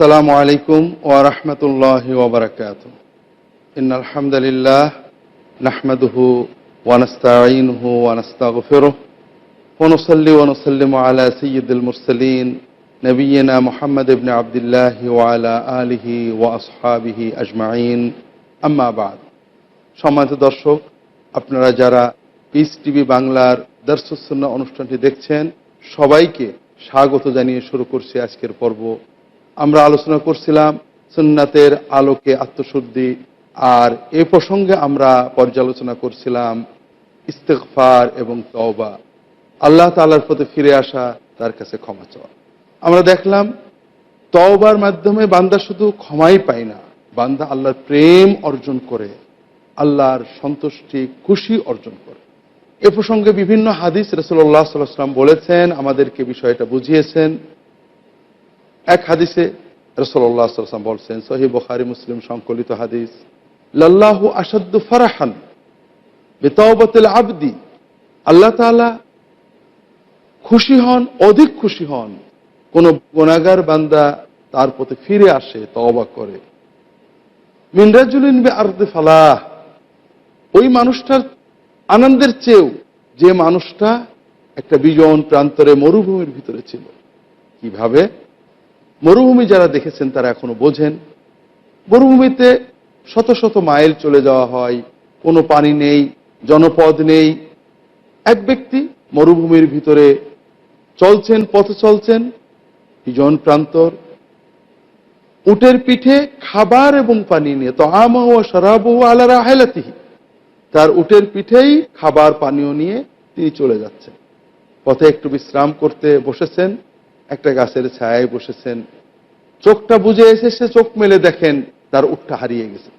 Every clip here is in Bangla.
আসসালামু আলাইকুম ওয়া রাহমাতুল্লাহি ওয়া বারাকাতুহু। ইন্নাল হামদালিল্লাহ নাহমাদুহু ওয়া নাস্তাঈনুহু ওয়া নাস্তাগফিরুহ ওয়া নুসাল্লি ওয়া নুসাল্লিমু আলা সাইয়্যিদিল মুরসালিন নবিয়িনা মুহাম্মদ ইবনে আবদুল্লাহ ওয়া আলা আলিহি ওয়া আসহাবিহি আজমাইন। আম্মা বাদ। সম্মানিত দর্শক, আপনারা যারা পিস টিভি বাংলার দরসুস সুন্নাহ অনুষ্ঠানটি দেখছেন, সবাইকে স্বাগত জানিয়ে শুরু করছি আজকের পর্ব। আমরা আলোচনা করছিলাম সুন্নাতের আলোকে আত্মশুদ্ধি, আর এ প্রসঙ্গে আমরা পর্যালোচনা করছিলাম ইস্তিগফার এবং তওবা, আল্লাহ তাআলার প্রতি ফিরে আসা, তার কাছে ক্ষমা চাওয়া। আমরা দেখলাম তওবার মাধ্যমে বান্দা শুধু ক্ষমাই পায় না, বান্দা আল্লাহর প্রেম অর্জন করে, আল্লাহর সন্তুষ্টি খুশি অর্জন করে। এ প্রসঙ্গে বিভিন্ন হাদিস রাসূলুল্লাহ সাল্লাল্লাহু আলাইহি ওয়াসাল্লাম বলেছেন, আমাদেরকে বিষয়টা বুঝিয়েছেন। এক হাদিসে রাসূলুল্লাহ সাল্লাল্লাহু আলাইহি ওয়াসাল্লাম বলছেন, সহিহ বুখারী মুসলিম সংকলিত হাদিস, লাল্লাহু আশাদ্দু ফারাহান বিতাওবাতিল আবদি, আল্লাহ তাআলা খুশি হন, অধিক খুশি হন কোন গুনাহগার বান্দা তার প্রতি ফিরে আসে, তওবা করে। মিন রাজুলিন বিআরদি ফালাহ, ওই মানুষটার আনন্দের চেয়েও যে মানুষটা একটা বিজন প্রান্তরে মরুভূমির ভিতরে ছিল। কিভাবে? মরুভূমি যারা দেখেছেন তারা এখনো বোঝেন। মরুভূমিতে শত শত মাইল চলে যাওয়া হয়, কোনো পানি নেই, জনপদ নেই। এক ব্যক্তি মরুভূমির ভিতরে চলছেন, পথে চলছেন, বিজন প্রান্তর, উটের পিঠে খাবার এবং পানি নিয়ে, তাআমুহু ওয়া শারাবুহু আলা রাহিলাতিহি, তার উটের পিঠেই খাবার পানীয় নিয়ে তিনি চলে যাচ্ছেন। পথে একটু বিশ্রাম করতে বসেছেন, একটা গাছের ছায়ায় বসেছেন। চোখটা বুজে এসেছে, চোখ মেলে দেখেন তার উটটা হারিয়ে গেছে।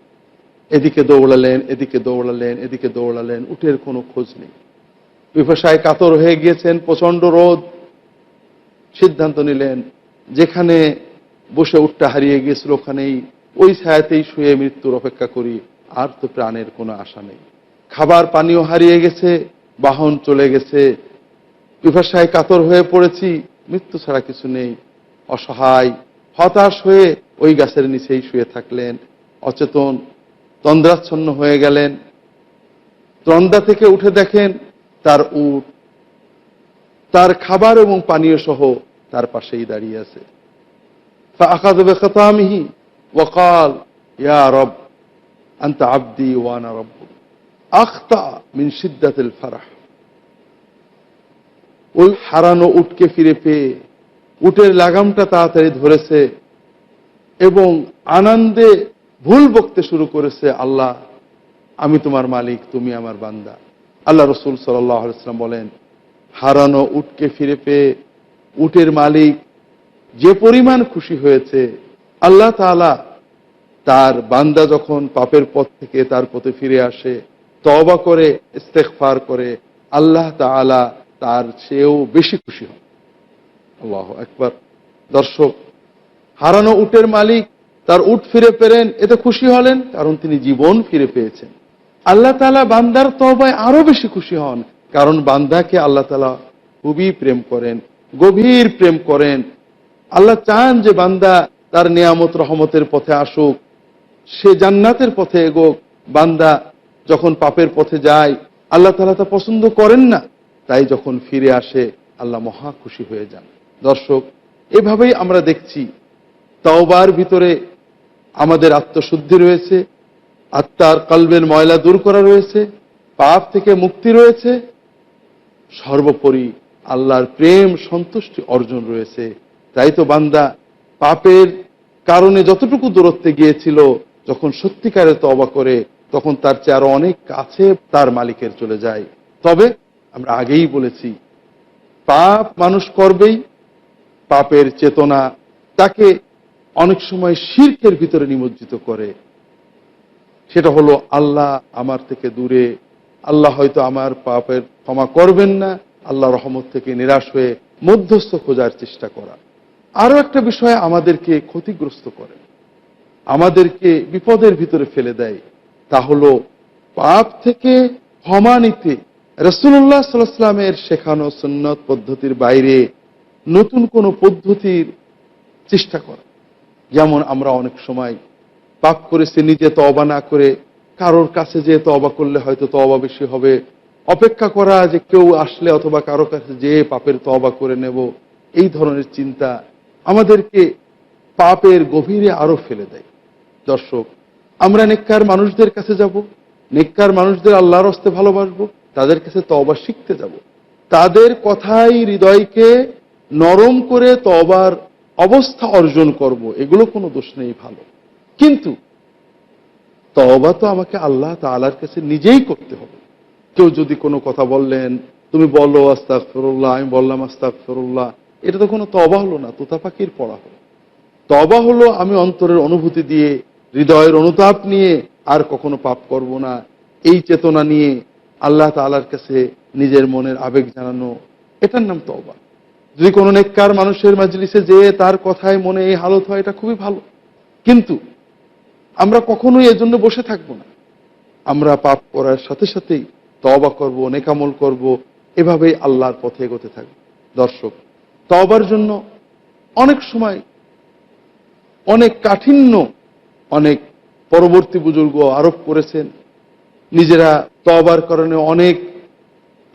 এদিকে দৌড়ালেন, এদিকে দৌড়ালেন, এদিকে দৌড়ালেন, উটের কোনো খোঁজ নেই। পিপাসায় কাতর হয়ে গিয়েছেন, প্রচন্ড রোদ। সিদ্ধান্ত নিলেন যেখানে বসে উটটা হারিয়ে গিয়েছিল ওখানেই, ওই ছায়াতেই শুয়ে মৃত্যুর অপেক্ষা করি, আর তো প্রাণের কোনো আশা নেই। খাবার পানিও হারিয়ে গেছে, বাহন চলে গেছে, পিপাসায় কাতর হয়ে পড়েছি, মৃত্যু ছাড়া কিছু নেই। অসহায় হতাশ হয়ে ওই গাছের নিচেই শুয়ে থাকলেন, অচেতন, তন্দ্রাচ্ছন্ন হয়ে গেলেন। তন্দ্রা থেকে উঠে দেখেন তার উট তার খাবার এবং পানীয় সহ তার পাশেই দাঁড়িয়ে আছে। ফাআখাযা বিখিতামিহি ওয়া ক্বাল, ইয়া রব আনতা আবদি ওয়া আনা রব্বুক, আখতা মিন শিদ্দাতিল ফারাহ। ওই হারানো উটকে ফিরে পেয়ে উটের লাগামটা তাড়াতাড়ি ধরেছে এবং আনন্দে ভুল বকতে শুরু করেছে, আল্লাহ আমি তোমার মালিক, তুমি আমার বান্দা। আল্লাহ রাসূল সাল্লাল্লাহু আলাইহি ওয়াসাল্লাম বলেন, হারানো উটকে ফিরে পেয়ে উটের মালিক যে পরিমাণ খুশি হয়েছে, আল্লাহ তাআলা তার বান্দা যখন পাপের পথ থেকে তার পথে ফিরে আসে, তওবা করে, ইস্তেগফার করে, আল্লাহ তাআলা তার চেয়েও বেশি খুশি হন। আল্লাহু আকবার। দর্শক, হারানো উটের মালিক তার উট ফিরে পেলেন, এতে খুশি হলেন কারণ তিনি জীবন ফিরে পেয়েছেন। আল্লাহ তাআলা বান্দার তওবায় আরো বেশি খুশি হন, কারণ বান্দাকে আল্লাহ তাআলা খুবই প্রেম করেন, গভীর প্রেম করেন। আল্লাহ চান যে বান্দা তার নিয়ামত রহমতের পথে আসুক, সে জান্নাতের পথে এগোক। বান্দা যখন পাপের পথে যায় আল্লাহ তাআলা তা পছন্দ করেন না, তাই যখন ফিরে আসে আল্লাহ মহা খুশি হয়ে যান। দর্শক, এভাবেই আমরা দেখছি তওবার ভিতরে আমাদের আত্মশুদ্ধি রয়েছে, আত্মার কলবের ময়লা দূর করা রয়েছে, পাপ থেকে মুক্তি রয়েছে, সর্বোপরি আল্লাহর প্রেম সন্তুষ্টি অর্জন রয়েছে। তাই তো বান্দা পাপের কারণে যতটুকু দূরত্বে গিয়েছিল, যখন সত্যিকারে তওবা করে তখন তার চেয়ে আরো অনেক কাছে তার মালিকের চলে যায়। তবে আমরা আগেই বলেছি, পাপ মানুষ করবেই, পাপের চেতনা তাকে অনেক সময় শিরকের ভিতরে নিমজ্জিত করে। সেটা হলো আল্লাহ আমার থেকে দূরে, আল্লাহ হয়তো আমার পাপের ক্ষমা করবেন না, আল্লাহ রহমত থেকে নিরাশ হয়ে মধ্যস্থ খোঁজার চেষ্টা করা। আরো একটা বিষয় আমাদেরকে ক্ষতিগ্রস্ত করে, আমাদেরকে বিপদের ভিতরে ফেলে দেয়, তা হলো পাপ থেকে ক্ষমা নিতে রাসূলুল্লাহ সাল্লাল্লাহু আলাইহি ওয়াসাল্লামের শেখানো সুন্নাত পদ্ধতির বাইরে নতুন কোন পদ্ধতির চেষ্টা করা। যেমন আমরা অনেক সময় পাপ করেছি, নিজে তওবা না করে কারোর কাছে যে তওবা করলে হয়তো তওবা বেশি হবে, অপেক্ষা করা যে কেউ আসলে অথবা কারো কাছে যে পাপের তওবা করে নেব, এই ধরনের চিন্তা আমাদেরকে পাপের গভীরে আরো ফেলে দেয়। দর্শক, আমরা নেককার মানুষদের কাছে যাব, নেককার মানুষদের আল্লাহর হস্তে ভালোবাসবো, তাদের কাছে তওবা শিখতে যাব, তাদের কথাই হৃদয়কে নরম করে তওবার অবস্থা অর্জন করব, এগুলো কোনো দোষ নেই, ভালো। কিন্তু তওবা তো আমাকে আল্লাহ তাআলার কাছে নিজেই করতে হবে। কেউ যদি কোনো কথা বললেন, তুমি বলো আস্তাগফিরুল্লাহ, আমি বললাম আস্তাগফিরুল্লাহ, এটা তো কোনো তওবা হলো না, তোতা পাখির পড়া হলো। তওবা হলো আমি অন্তরের অনুভূতি দিয়ে, হৃদয়ের অনুতাপ নিয়ে আর কখনো পাপ করব না, এই চেতনা নিয়ে আল্লাহ তাআলার কাছে নিজের মনের আবেগ জানানো, এটার নাম তওবা। যদি কোনো নেককার মানুষের মাজলিসে যে তার কথায় মনে এই হালত হয়, এটা খুবই ভালো। কিন্তু আমরা কখনোই এজন্য বসে থাকবো না, আমরা পাপ করার সাথে সাথেই তওবা করব, নেকামল করব, এভাবেই আল্লাহর পথে এগোতে থাকব। দর্শক, তওবার জন্য অনেক সময় অনেক কাঠিন্য অনেক পরবর্তী বুজুর্গ আরোপ করেছেন, নিজেরা তওবার কারণে অনেক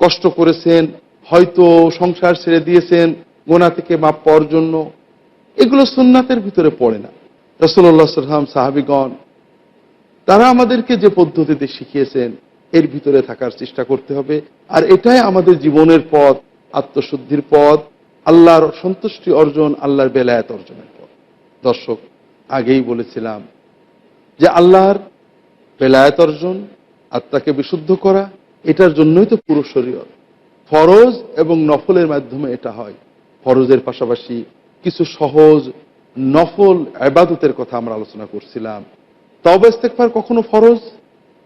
কষ্ট করেছেন, হয়তো সংসার ছেড়ে দিয়েছেন গুনাহ থেকে মাপ পাওয়ার জন্য। এগুলো সুন্নাতের ভিতরে পড়ে না। রাসূলুল্লাহ সাল্লাল্লাহু আলাইহি ওয়াসাল্লাম, সাহাবীগণ, তারা আমাদেরকে যে পদ্ধতিতে শিখিয়েছেন এর ভিতরে থাকার চেষ্টা করতে হবে। আর এটাই আমাদের জীবনের পথ, আত্মশুদ্ধির পথ, আল্লাহর সন্তুষ্টি অর্জন, আল্লাহর বেলায়েত অর্জনের পথ। দর্শক, আগেই বলেছিলাম যে আল্লাহর বেলায়েত অর্জন, আত্মাকে বিশুদ্ধ করা, এটার জন্যই তো পুরো শরীয়ত। ফরজ এবং নফলের মাধ্যমে এটা হয়। ফরজের পাশাপাশি কিছু সহজ নফল ইবাদতের কথা আমরা আলোচনা করছিলাম। তওবা ইস্তেগফার কখনো ফরজ,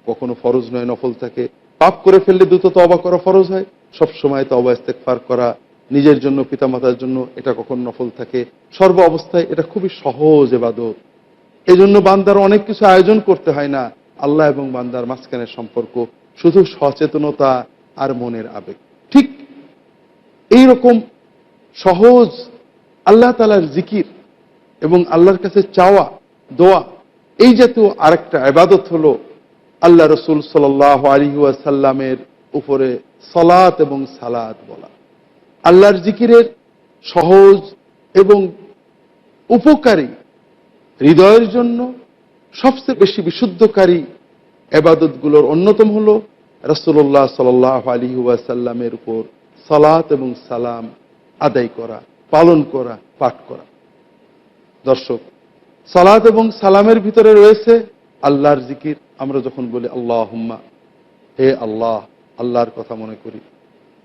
কখনো ফরজ নয়, নফল থাকে। পাপ করে ফেললে দ্রুত তওবা করা ফরজ হয়, সবসময় তওবা ইস্তেগফার করা নিজের জন্য, পিতামাতার জন্য, এটা কখনো নফল থাকে। সর্ব অবস্থায় এটা খুবই সহজ ইবাদত। এজন্য বান্দার অনেক কিছু আয়োজন করতে হয় না। আল্লাহ এবং বান্দার মাঝখানের সম্পর্ক শুধু সচেতনতা আর মনের আবেগ। ঠিক এইরকম সহজ আল্লাহ তাআলার জিকির এবং আল্লাহর কাছে চাওয়া, দোয়া, এই জাতীয় আরেকটা ইবাদত হলো আল্লাহ রাসূল সাল্লাল্লাহু আলাইহি ওয়াসাল্লামের উপরে সালাত এবং সালাত বলা। আল্লাহর জিকিরের সহজ এবং উপকারী, হৃদয়ের জন্য সবচেয়ে বেশি বিশুদ্ধকারী ইবাদতগুলোর অন্যতম হলো রাসূলুল্লাহ সাল্লাল্লাহু আলাইহি ওয়াসাল্লামের উপর সালাত এবং সালাম আদায় করা, পালন করা, পাঠ করা। দর্শক, সালাত এবং সালামের ভিতরে রয়েছে আল্লাহর জিকির। আমরা যখন বলি আল্লাহুম্মা, হে আল্লাহ, আল্লাহর কথা মনে করি।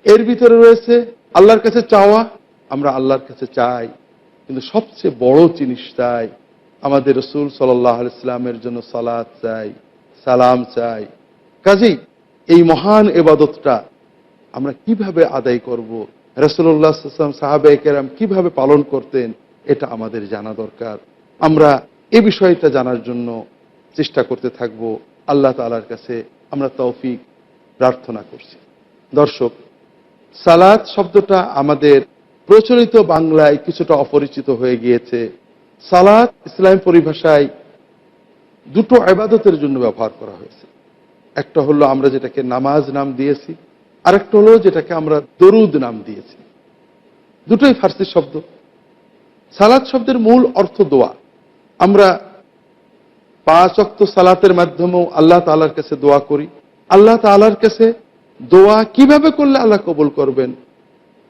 এর ভিতরে রয়েছে আল্লাহর কাছে চাওয়া, আমরা আল্লাহর কাছে চাই। কিন্তু সবচেয়ে বড় জিনিস চাই, আমাদের রাসূল সাল্লাল্লাহু আলাইহি ওয়াসাল্লামের জন্য সালাত চাই, সালাম চাই। কাজেই এই মহান ইবাদতটা আমরা কিভাবে আদায় করব, রাসূলুল্লাহ সাল্লাল্লাহু আলাইহি ওয়াসাল্লাম, সাহাবায়ে কেরাম কিভাবে পালন করতেন, এটা আমাদের জানা দরকার। আমরা এই বিষয়টা জানার জন্য চেষ্টা করতে থাকব। আল্লাহ তাআলার কাছে আমরা তৌফিক প্রার্থনা করছি। দর্শক, সালাত শব্দটা আমাদের প্রচলিত বাংলায় কিছুটা অপরিচিত হয়ে গিয়েছে। সালাত ইসলাম পরিভাষায় দুটো ইবাদতের জন্য ব্যবহার করা হয়েছে। একটা হলো আমরা যেটাকে নামাজ নাম দিয়েছি, আরেকটা হলো যেটাকে আমরা দরুদ নাম দিয়েছি। দুটোই ফার্সি শব্দ। সালাত শব্দের মূল অর্থ দোয়া। আমরা 5 ওয়াক্ত সালাতের মাধ্যমেও আল্লাহ তাআলার কাছে দোয়া করি। আল্লাহ তাআলার কাছে দোয়া কিভাবে করলে আল্লাহ কবুল করবেন,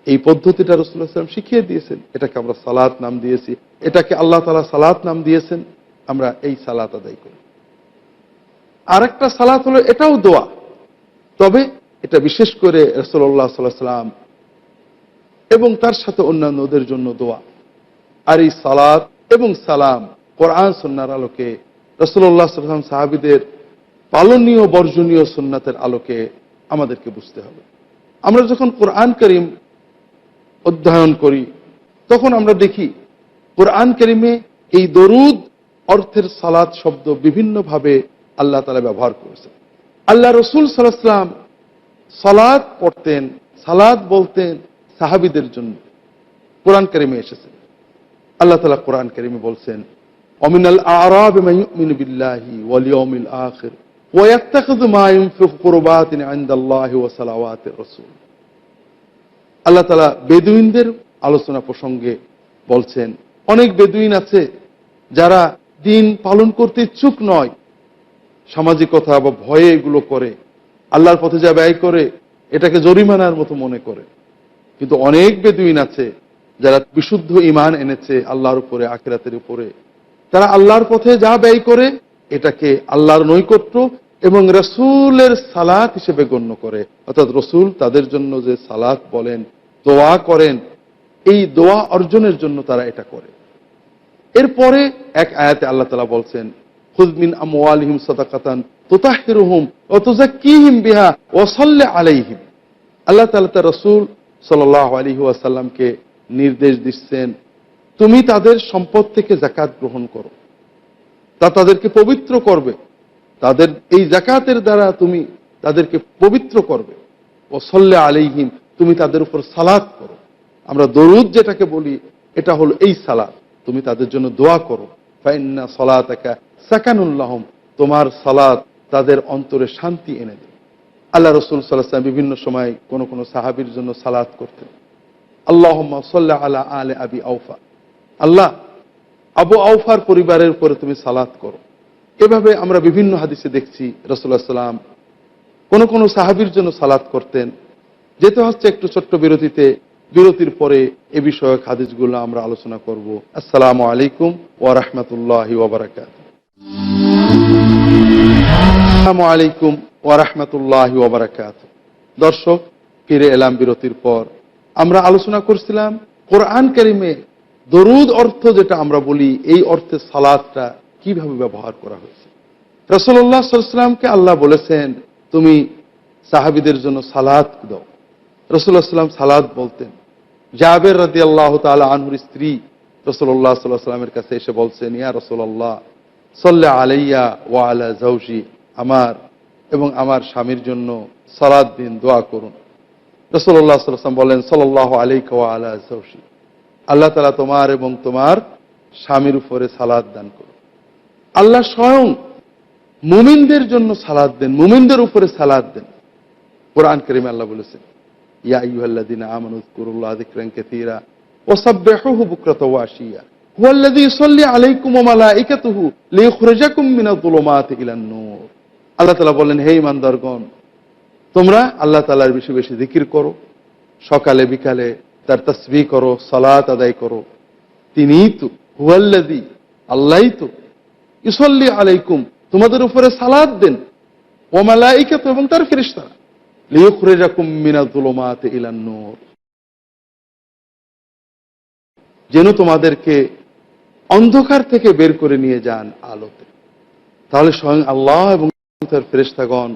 এই পদ্ধতিটা রাসূলুল্লাহ সাল্লাল্লাহু আলাইহি ওয়াসাল্লাম শিখিয়ে দিয়েছেন। এটাকে আমরা সালাত নাম দিয়েছি, এটাকে আল্লাহ তাআলা সালাত নাম দিয়েছেন। আমরা এই সালাত আদায় করি। আরেকটা সালাত হলো, এটাও দোয়া, তবে এটা বিশেষ করে রাসূলুল্লাহ সাল্লাল্লাহু আলাইহি ওয়াসাল্লাম এবং তার সাথে অন্যান্যদের জন্য দোয়া। আর এই সালাত এবং সালাম কোরআন সুন্নাহর আলোকে, রাসূলুল্লাহ সাল্লাল্লাহু আলাইহি ওয়াসাল্লাম সাহাবীদের পালনীয় বর্জনীয় সুন্নাতের আলোকে আমাদেরকে বুঝতে হবে। আমরা যখন কোরআন কারীম অধ্যয়ন করি তখন আমরা দেখি কোরআন কারীমে এই দরুদ অর্থের সালাত শব্দ বিভিন্নভাবে আল্লাহ তাআলা ব্যবহার করেছেন। আল্লাহ রাসূল সাল্লাল্লাহু আলাইহি ওয়াসাল্লাম সালাত পড়তেন, সালাত বলতেন সাহাবীদের জন্য। কোরআন কারীমে এসেছে, আল্লাহ তাআলা কোরআন কারীমে বলছেন, ওয়ামিনাল আ'রাবি মান ইউমিনু বিল্লাহি ওয়াল ইয়াউমিল আখির ওয়া ইয়াত্তাখিযু মা ইউনফিকু কুরবাতিন ইনদাল্লাহি ওয়া সালাওয়াতির রাসূল। আল্লাহ তাআলা বেদুইনদের আলোচনা প্রসঙ্গে বলছেন, অনেক বেদুইন আছে যারা দিন পালন করতে ইচ্ছুক নয়, সামাজিকতা বা ভয়ে এগুলো করে, আল্লাহর পথে যা ব্যয় করে এটাকে জরিমানার মতো মনে করে। কিন্তু অনেক বেদুইন আছে যারা বিশুদ্ধ ঈমান এনেছে আল্লাহর উপরে, আখিরাতের উপরে, তারা আল্লাহর পথে যা ব্যয় করে এটাকে আল্লাহর নৈকট্য এবং রাসূলের সালাত হিসেবে গণ্য করে। অর্থাৎ রাসূল তাদের জন্য যে সালাত বলেন, দোয়া করেন, এই দোয়া অর্জনের জন্য তারা এটা করে। এরপরে এক আয়াতে আল্লাহ তাআলা বলছেন, খুয মিন আমওয়ালিহিম সাদাকাতান তুতাহহিরুহুম ওয়া তুযাক্কিহিম বিহা ওয়া সাল্লি আলাইহিম। আল্লাহ তাআলা তার রাসূল সাল্লাল্লাহু আলাইহি ওয়াসাল্লামকে নির্দেশ দিচ্ছেন, তুমি তাদের সম্পদ থেকে যাকাত গ্রহণ করো, তা তাদেরকে পবিত্র করবে, তাদের এই যাকাতের দ্বারা তুমি তাদেরকে পবিত্র করবে। ও সাল্লি আলাইহিম, তুমি তাদের উপর সালাত করো। আমরা দরুদ যেটাকে বলি এটা হলো এই সালাত, তুমি তাদের জন্য দোয়া করো। ফাইন্না সালাতাকা সাকানুল লাহুম, তোমার সালাত তাদের অন্তরে শান্তি এনে দেবে। আল্লাহ রাসূল সাল্লাল্লাহু আলাইহি ওয়াসাল্লাম বিভিন্ন সময় কোন কোন সাহাবীর জন্য সালাত করতেন। আল্লাহুম্মা সাল্লি আলা আলি আবি আওফা, আল্লাহ আবু আওফার পরিবারের উপরে তুমি সালাত করো। এভাবে আমরা বিভিন্ন হাদিসে দেখছি রাসূলুল্লাহ সাল্লাল্লাহু আলাইহি ওয়াসাল্লাম কোন কোন সাহাবীর জন্য সালাত করতেন। যেতে হচ্ছে একটু ছোট্ট বিরতিতে, বিরতির পরে এ বিষয়ক হাদিসগুলো আমরা আলোচনা করব। আসসালামু আলাইকুম ওয়া রাহমাতুল্লাহি ওয়া বারাকাতুহু। আসসালামু আলাইকুম ওয়া রাহমাতুল্লাহি ওয়া বারাকাতুহু। দর্শক, ফিরে এলাম বিরতির পর। আমরা আলোচনা করছিলাম কোরআন কারীমে দরুদ অর্থ যেটা আমরা বলি, এই অর্থে সালাতটা কিভাবে ব্যবহার করা হয়েছে। রাসূলুল্লাহ সাল্লাল্লাহু আলাইহি ওয়াসাল্লামকে আল্লাহ বলেছেন, তুমি সাহাবীদের জন্য সালাত দাও। রাসূলুল্লাহ সাল্লাল্লাহু আলাইহি ওয়াসাল্লাম সালাত বলতেন। জাবের রাদিয়াল্লাহু তাআলা আনহুর স্ত্রী রাসূলুল্লাহ সাল্লাল্লাহু আলাইহি ওয়াসাল্লামের কাছে এসে বলছেন, ইয়া রাসূলুল্লাহ সাল্লি আলাইয়া ওয়া আলা যাওজি, আমার এবং আমার স্বামীর জন্য সালাত দিন, দোয়া করুন। রাসূলুল্লাহ সাল্লাল্লাহু আলাইহি ওয়াসাল্লাম বলেন, সাল্লাল্লাহু আলাইকা ওয়া আলা যাওজি, আল্লাহ তাআলা তোমার এবং তোমার স্বামীর উপরে সালাত দান করুন। আল্লাহ স্বয়ং মুমিনদের জন্য সালাত দেন, মুমিনদের উপরে সালাত দেন। কোরআন কারীমে আল্লাহ বলেছেন, ইয়া আইয়ুহাল্লাযীনা আমানু যকুরুল্লাহা যিকরান কাসীরা ওয়া সাব্বিহুহু বুকরাতাও ওয়া আশিয়্যা হুয়াল্লাযী ইউসাল্লি আলাইকুম ওয়া মালাইকাতুহু লিইখরিজাকুম মিনায যুলুমাতি ইলান নূর। আল্লাহ তাআলা বলেন, হে ঈমানদারগণ, তোমরা আল্লাহ তাআলার বেশি বেশি জিকির করো, সকালে বিকালে তার তাসবিহ করো, সালাত আদায় করো। তিনিই তো, হুয়াল্লাযী, আল্লাহই তো, ইউসাল্লি আলাইকুম, তোমাদের উপরে সালাত দেন, ওয়া মালাইকাতুহু, এবং তার ফেরেশতারা, লিইখরিজাকুম মিনায যুলুমাতি ইলান নূর, যেন তোমাদেরকে অন্ধকার থেকে বের করে নিয়ে যান আলোতে। তাহলে স্বয়ং আল্লাহ এবং তার ফেরেশতাগণ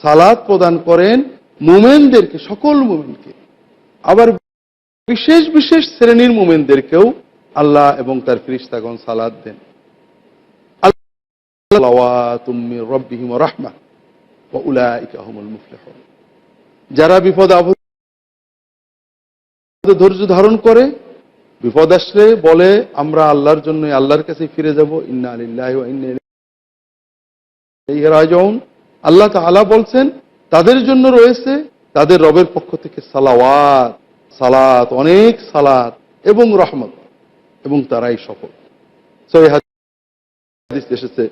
সালাত প্রদান করেন মুমিনদেরকে, সকল মুমিনকে। আবার বিশেষ বিশেষ শ্রেণীর মুমিনদেরকেও আল্লাহ এবং তার ফেরেশতাগণ সালাত দেন। সালাওয়াতুম মির রাব্বিহিম ওয়া রাহমাহ ওয়া উলাইকা হুমুল মুফলিহুন। যারা বিপদ আপদে ধৈর্য ধারণ করে, বিপদ আসলে বলে আমরা আল্লাহর জন্য, আল্লাহর কাছে ফিরে যাব, ইন্না লিল্লাহি ওয়া ইন্না ইলাইহি রাজিউন। আল্লাহ তাআলা বলছেন তাদের জন্য রয়েছে তাদের রবের পক্ষ থেকে সালাওয়াত, সালাত, অনেক সালাত এবং রহমত, এবং তারাই সফল। সহিহ হাদিস এসেছে,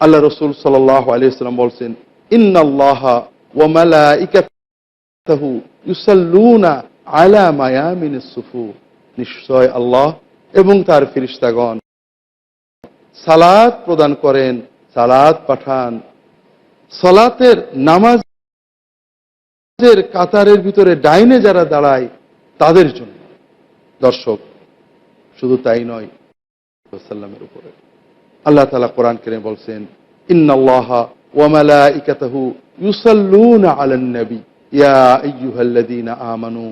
আল্লাহ রাসূল সাল্লাল্লাহু আলাইহি ওয়াসাল্লাম বলছেন, ইন্নাল্লাহা ওয়া মালাইকাতাহু ইউসাল্লুনা আলা মায়ামিনিস সুফুর, নিশ্চয় আল্লাহ এবং তার ফেরেশতাগণ সালাত প্রদান করেন, সালাত পাঠান সালাতের নামাজের কাতারের ভিতরে ডাইনে যারা দাঁড়ায় তাদের জন্য। দর্শক, শুধু তাই নয়, সাল্লামের উপরে আল্লাহ তাআলা কোরআন কারীমে বলছেন, ইন্নাল্লাহা ওয়া মালাইকাতাহু ইউসাল্লুনা আলান নবী ইয়া আইয়ুহাল্লাযীনা আমানু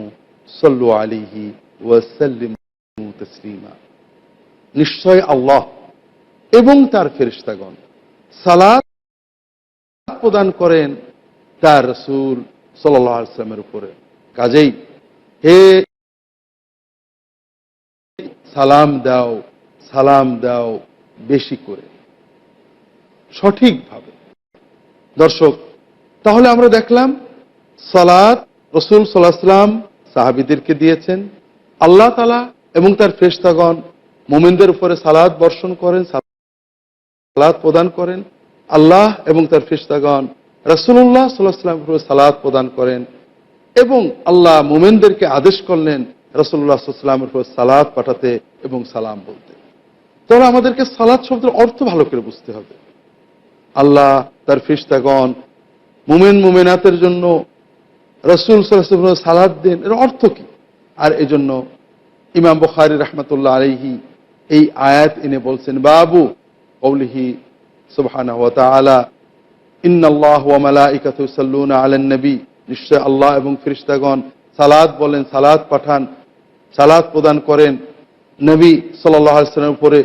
সাল্লু আলাইহি ওয়া সাল্লিমু তাসলিমা। নিশ্চয় আল্লাহ এবং তার ফেরেশতাগণ সালাত প্রদান করেন তার রাসূল সাল্লাল্লাহু আলাইহি ওয়াসাল্লামের উপরে। কাজেই হে সালাম দাও, সালাম দাও বেশি করে, সঠিকভাবে। দর্শক, তাহলে আমরা দেখলাম সালাত রাসূল সাল্লাল্লাহু আলাইহি ওয়াসাল্লাম সাহাবীদেরকে দিয়েছেন। আল্লাহ তাআলা এবং তার ফেরেশতাগণ মুমিনদের উপরে সালাত বর্ষণ করেন, সালাত প্রদান করেন। আল্লাহ এবং তার ফেরেশতাগণ রাসূলুল্লাহ সাল্লাল্লাহু আলাইহি ওয়াসাল্লামের উপরে সালাত প্রদান করেন এবং আল্লাহ মুমিনদেরকে আদেশ করলেন রাসূলুল্লাহ সাল্লাল্লাহু আলাইহি ওয়াসাল্লামের উপরে সালাত পাঠাতে এবং সালাম বলতে। তাহলে আমাদেরকে সালাত শব্দের অর্থ ভালো করে বুঝতে হবে। আল্লাহ তার ফেরেশতাগণ মুমিন মুমিনাতের জন্য রাসূল সাল্লাল্লাহু আলাইহি ওয়াসাল্লাম সালাত দেন, এর অর্থ কি? আর এজন্য ইমাম বুখারী রাহমাতুল্লাহ আলাইহি এই আয়াত এনে বলছেন, বাবু কওলিহি সুবহানাহু ওয়া তাআলা ইন্নাল্লাহা ওয়া মালাইকাতুহু ইউসাল্লুনা আলান নবী, নিশ্চয় আল্লাহ এবং ফেরেশতাগণ সালাত বলেন, সালাত পাঠান, সালাত প্রদান করেন নবী সাল্লাল্লাহু আলাইহি ওয়াসাল্লামের উপরে।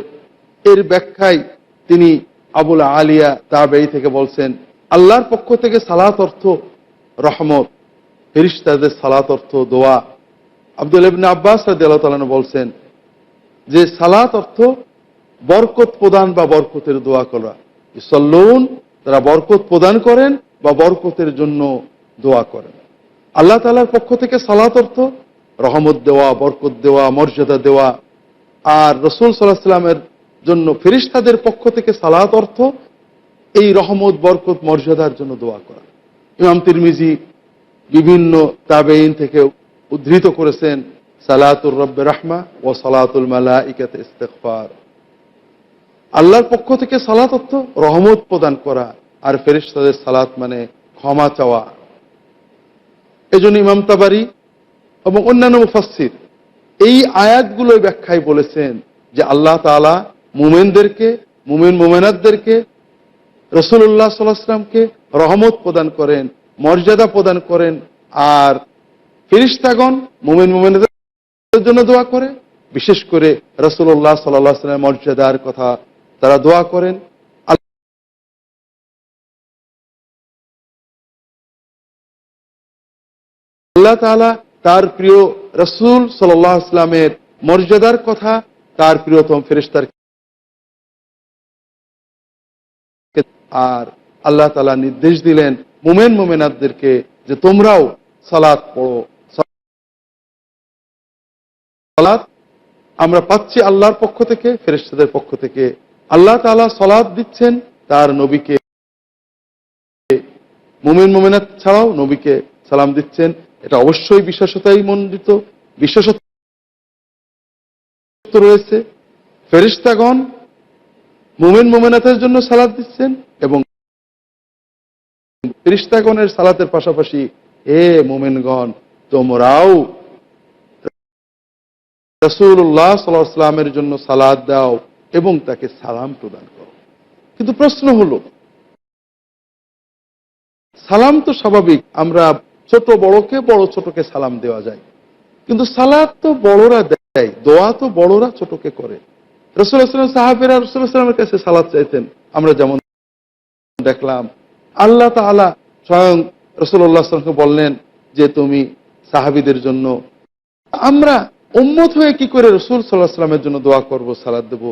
এর ব্যাখ্যায় তিনি আবুল আলিয়া তাবেঈ থেকে বলছেন, আল্লাহর পক্ষ থেকে সালাত অর্থ রহমত, ফেরেশতাদের সালাত অর্থ দোয়া। আব্দুল্লাহ ইবনে আব্বাস রাদিয়াল্লাহু তাআলা আনহু বলছেন যে সালাত অর্থ বরকত প্রদান বা বরকতের দোয়া করা। ইউসাল্লুন, তারা বরকত প্রদান করেন বা বরকতের জন্য দোয়া করেন। আল্লাহ তাআলার পক্ষ থেকে সালাত অর্থ রহমত দেওয়া, বরকত দেওয়া, মর্যাদা দেওয়া। আর রাসূল সাল্লাল্লাহু আলাইহি ওয়াসাল্লামের জন্য ফেরেশতাদের পক্ষ থেকে সালাত অর্থ এই রহমত, বরকত, মর্যাদার জন্য দোয়া করা। ইমাম তিরমিজি বিভিন্ন তাবেঈন থেকে উদ্ধৃত করেছেন, সালাতুর রব্বে রাহমা ও সালাতুল মালাইকাতি ইস্তিগফার। আল্লাহর পক্ষ থেকে সালাত অর্থ রহমত প্রদান করা, আর ফেরেশতাদের সালাত মানে ক্ষমা চাওয়া। এজন্য ইমাম তাবারি এবং অন্যান্য মুফাসসির এই আয়াতগুলোর ব্যাখ্যায় বলেছেন যে আল্লাহ তাআলা মুমিনদেরকে, মুমিন মুমিনাতদেরকে, রাসূলুল্লাহ সাল্লাল্লাহু আলাইহি ওয়াসাল্লামকে রহমত প্রদান করেন, মর্যাদা প্রদান করেন। আর ফেরেশতাগণ মুমিন মুমিনাতের জন্য দোয়া করে, বিশেষ করে রাসূলুল্লাহ সাল্লাল্লাহু আলাইহি ওয়াসাল্লামের মর্যাদার কথা তারা দোয়া করেন। আল্লাহ তাআলা তার প্রিয় রাসূল সাল্লাল্লাহু আলাইহি ওয়াসাল্লামের মর্যাদার কথা তার প্রিয়তম ফেরেশতার, আর আল্লাহ তাআলা নির্দেশ দিলেন মুমিন মুমিনাতদেরকে যে তোমরাও সালাত পড়ো। সালাত আমরা পাচ্ছি আল্লাহর পক্ষ থেকে, ফেরেশতাদের পক্ষ থেকে। আল্লাহ তাআলা সালাত দিচ্ছেন তার নবীকে, মুমিন মুমিনাত ছাড়াও নবীকে সালাম দিচ্ছেন। এটা অবশ্যই বিশেষতাই মণ্ডিত, বিশেষত্ব রয়েছে। ফেরেশতাগণ মুমিন মুমিনাতের জন্য সালাত দিচ্ছেন এবং ফেরেশতাগণের সালাতের পাশাপাশি হে মুমিনগণ তোমরাও রাসূলুল্লাহ সাল্লাল্লাহু আলাইহি ওয়াসাল্লামের জন্য সালাত দাও এবং তাকে সালাম প্রদান করো। কিন্তু প্রশ্ন হলো, সালাম তো স্বাভাবিক, আমরা ছোট বড়কে, বড় ছোটকে সালাম দেওয়া যায়, কিন্তু সালাত তো বড়রা দেয়, দোয়া তো বড়রা ছোটকে করে। রাসূলুল্লাহ সাল্লাল্লাহু আলাইহি ওয়াসাল্লাম সাহাবীরা রাসূলুল্লাহ সাল্লাল্লাহু আলাইহি ওয়াসাল্লামের কাছে সালাত চাইতেন, আমরা যেমন দেখলাম। আল্লাহ তাআলা স্বয়ং রাসূলুল্লাহ সাল্লাল্লাহু আলাইহি ওয়াসাল্লামকে বললেন যে তুমি সাহাবীদের জন্য, আমরা উম্মত হয়ে কি করে রাসূল সাল্লাল্লাহু আলাইহি ওয়াসাল্লামের জন্য দোয়া করব, সালাত দেব?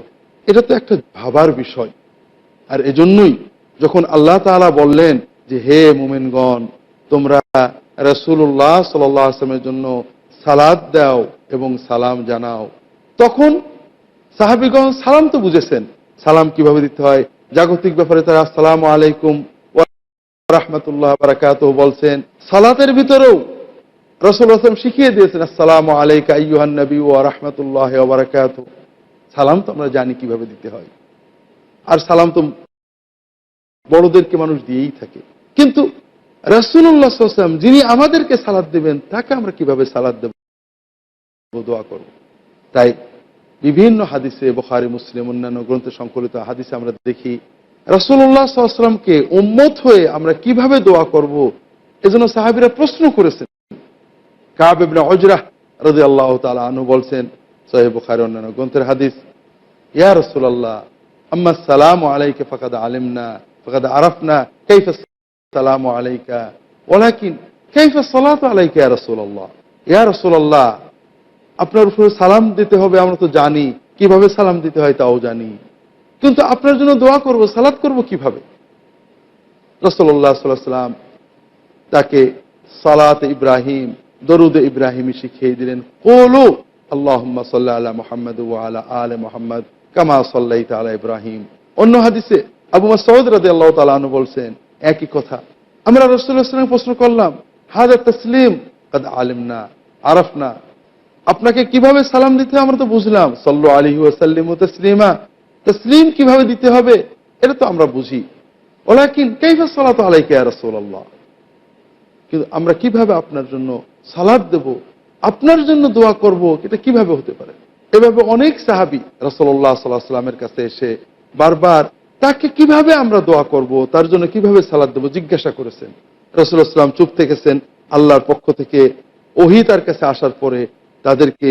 এটা তো একটা ভাবার বিষয়। আর এজন্যই যখন আল্লাহ তাআলা বললেন যে হে মুমিনগণ তোমরা রাসূলুল্লাহ সাল্লাল্লাহু আলাইহি ওয়াসাল্লামের জন্য সালাত দাও এবং সালাম জানাও, তখন সাহাবীগণ সালাম তো বুঝেছেন, সালাম কিভাবে দিতে হয়। জাগতিক ব্যাপারে তারা আসসালামু আলাইকুম ওয়া রাহমাতুল্লাহি ওয়া বারাকাতুহু বলছেন। সালাতের ভিতরেও রাসূলুল্লাহ সাল্লাল্লাহু আলাইহি ওয়াসাল্লাম শিখিয়ে দিয়েছেন আসসালামু আলাইকা আইয়ুহান নবী ওয়া রাহমাতুল্লাহি ওয়া বারাকাতুহু। সালাম তো আমরা জানি কিভাবে দিতে হয়, আর সালাম তো বড়দেরকে মানুষ দিয়েই থাকে। কিন্তু রাসূলুল্লাহ সাল্লাল্লাহু আলাইহি ওয়াসাল্লাম যিনি আমাদেরকে সালাত দেবেন, তাকে আমরা কিভাবে সালাত দেব, দোয়া করব? তাই বিভিন্ন হাদিসে, বুখারী মুসলিম অন্যান্য গ্রন্থে সংকলিত হাদিসে আমরা দেখি রাসূলুল্লাহ সাল্লাল্লাহু আলাইহি ওয়াসাল্লামকে উম্মত হয়ে আমরা কিভাবে দোয়া করব, এজন্য সাহাবীরা প্রশ্ন করেছেন। কাব ইবনে উজরাহ রাদিয়াল্লাহু তাআলা আনহু বলছেন, সহিহ বুখারী অন্যান্য গ্রন্থের হাদিস, ইয়া রাসূলুল্লাহ আম্মা সালামু আলাইকা ফাকাদ আলিমনা ফাকাদ আরাফনা কাইফা সালামু আলাইকা ওয়ালাকিন কাইফা সালাতু আলাইকা ইয়া রাসূলুল্লাহ। ইয়া রাসূলুল্লাহ আপনার উপরে সালাম দিতে হবে আমরা তো জানি, কিভাবে সালাম দিতে হয় তাও জানি, কিন্তু আপনার জন্য দোয়া করব, সালাত করব কিভাবে? রাসূলুল্লাহ সাল্লাল্লাহু আলাইহি ওয়াসাল্লাম তাকে সালাত ইব্রাহিম, দরুদ ইব্রাহিমী শিখিয়ে দিলেন। কুলু আল্লাহুম্মা সাল্লি আলা মুহাম্মাদ ওয়া আলা আলি মুহাম্মাদ কামা সাল্লাইতা আলা ইব্রাহিম। অন্য হাদিসে আবু মাসউদ রাদিয়াল্লাহু তাআলা আনহু বলছেন একই কথা। আমরা রাসূলুল্লাহ সাল্লাল্লাহু আলাইহি ওয়াসাল্লাম প্রশ্ন করলাম, হাযা তাসলিম কাদ আলিমনা আরাফনা, আপনাকে কিভাবে সালাম দিতে হয় আমরা তো বুঝলাম, সাল্লু আলাইহি ওয়া সাল্লিমু তাসলিমা, তাসলিম কিভাবে দিতে হবে এটা তো আমরা বুঝি। ওয়ালাকিন কাইফা সালাতু আলাইকা ইয়া রাসূলুল্লাহ, কিন্তু আমরা কিভাবে আপনার জন্য সালাত দেব, আপনার জন্য দোয়া করব, এটা কিভাবে হতে পারে? এভাবে অনেক সাহাবী রাসূলুল্লাহ সাল্লাল্লাহু আলাইহি ওয়াসাল্লামের কাছে এসে বারবার তাকে কিভাবে আমরা দোয়া করব, তার জন্য কিভাবে সালাত দেব জিজ্ঞাসা করেছেন। রাসূলুল্লাহ সাল্লাল্লাহু আলাইহি ওয়াসাল্লাম চুপ থেকেছেন। আল্লাহর পক্ষ থেকে ওহী তার কাছে আসার পরে তাদেরকে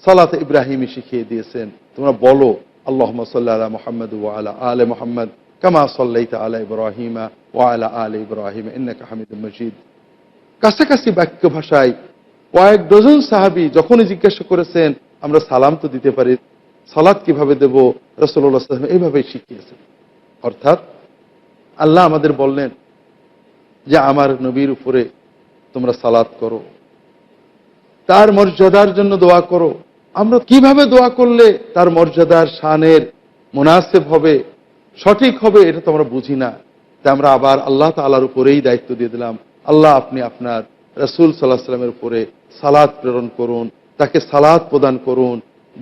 সালাত ইব্রাহিমী শিখিয়ে দিয়েছেন। তোমরা বলো আল্লাহুম্মা সাল্লি আলা মুহাম্মাদ ওয়া আলা আলি মুহাম্মাদ কামা সাল্লাইতা আলা ইব্রাহিমা ওয়া আলা আলি ইব্রাহিম ইন্নাকা হামিদুম মাজিদ। কাছাকাছি বাক্য ভাষায় কয়েক ডজন সাহাবী যখনই জিজ্ঞাসা করেছেন আমরা সালাম তো দিতে পারি, সালাত কিভাবে দেব, রাসূলুল্লাহ সাল্লাল্লাহু আলাইহি ওয়াসাল্লাম এইভাবেই শিখিয়েছেন। অর্থাৎ আল্লাহ আমাদের বললেন যে আমার নবীর উপরে তোমরা সালাত করো, তার মর্যাদার জন্য দোয়া করো। আমরা কিভাবে দোয়া করলে তার মর্যাদার শানের মুনাসিব হবে, সঠিক হবে, এটা তো আমরা বুঝি না। তাই আমরা আবার আল্লাহ তাআলার উপরেই দায়িত্ব দিয়ে দিলাম, আল্লাহ আপনি আপনার রাসূল সাল্লাল্লাহু আলাইহি ওয়াসাল্লামের উপরে সালাত প্রেরণ করুন, তাকে সালাত প্রদান করুন,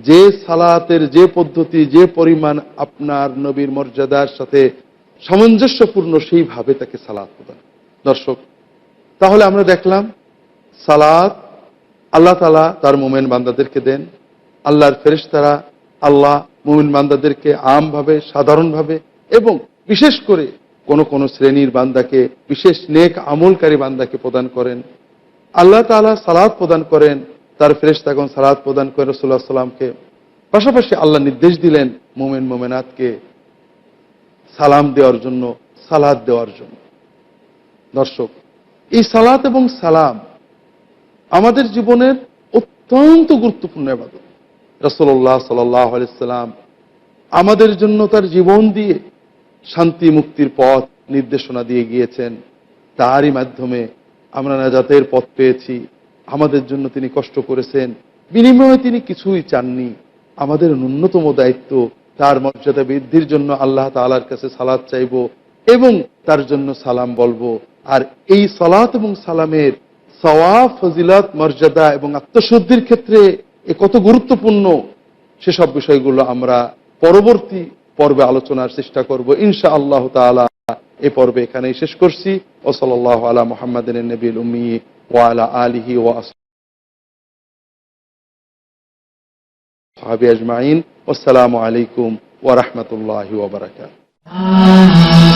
যে সালাতের যে পদ্ধতি যে পরিমাণ আপনার নবীর মর্যাদার সাথে সামঞ্জস্যপূর্ণ সেইভাবে তাকে সালাত প্রদান। দর্শক, তাহলে আমরা দেখলাম সালাত আল্লাহ তাআলা তার মুমিন বান্দাদেরকে দেন। আল্লাহর ফেরেশতারা আল্লাহ মুমিন বান্দাদেরকে আমভাবে সাধারণভাবে এবং বিশেষ করে কোন কোন শ্রেণীর বান্দাকে, বিশেষ নেক আমলকারী বান্দাকে প্রদান করেন। আল্লাহ তাআলা সালাত প্রদান করেন, তার ফেরেশতাগণ সালাত প্রদান করেন রাসূলুল্লাহ সাল্লাল্লাহু আলাইহি ওয়াসাল্লামকে। পাশাপাশি আল্লাহ নির্দেশ দিলেন মুমিন মুমিনাতকে সালাম দেওয়ার জন্য, সালাত দেওয়ার জন্য। দর্শক, এই সালাত এবং সালাম আমাদের জীবনের অত্যন্ত গুরুত্বপূর্ণ ইবাদত। রাসূলুল্লাহ সাল্লাল্লাহু আলাইহি ওয়াসাল্লাম আমাদের জন্য তার জীবন দিয়ে শান্তি মুক্তির পথ নির্দেশনা দিয়ে গিয়েছেন। তারই মাধ্যমে আমরা নাজাতের পথ পেয়েছি। আমাদের জন্য তিনি কষ্ট করেছেন, বিনিময়ে তিনি কিছুই চাননি। আমাদের ন্যূনতম দায়িত্ব তার মর্যাদা বৃদ্ধির জন্য আল্লাহ তাআলার কাছে সালাত চাইব এবং তার জন্য সালাম বলবো। আর এই সালাত এবং সালামের সওয়াব, ফজিলত, মর্যাদা এবং আত্মশুদ্ধির ক্ষেত্রে এ কত গুরুত্বপূর্ণ সেসব বিষয়গুলো আমরা পরবর্তী পর্বে আলোচনার চেষ্টা করব ইনশাআল্লাহ তাআলা। এই পর্বে এখানেই শেষ করছি। ওয়া সাল্লাল্লাহু আলা মুহাম্মাদিন নবিয়্যিল উম্মি ওয়া আলা আলিহি ওয়া আসহাবিহি আজমাইন। আসসালামু আলাইকুম ওয়া রাহমাতুল্লাহি ওয়া বারাকাতুহু।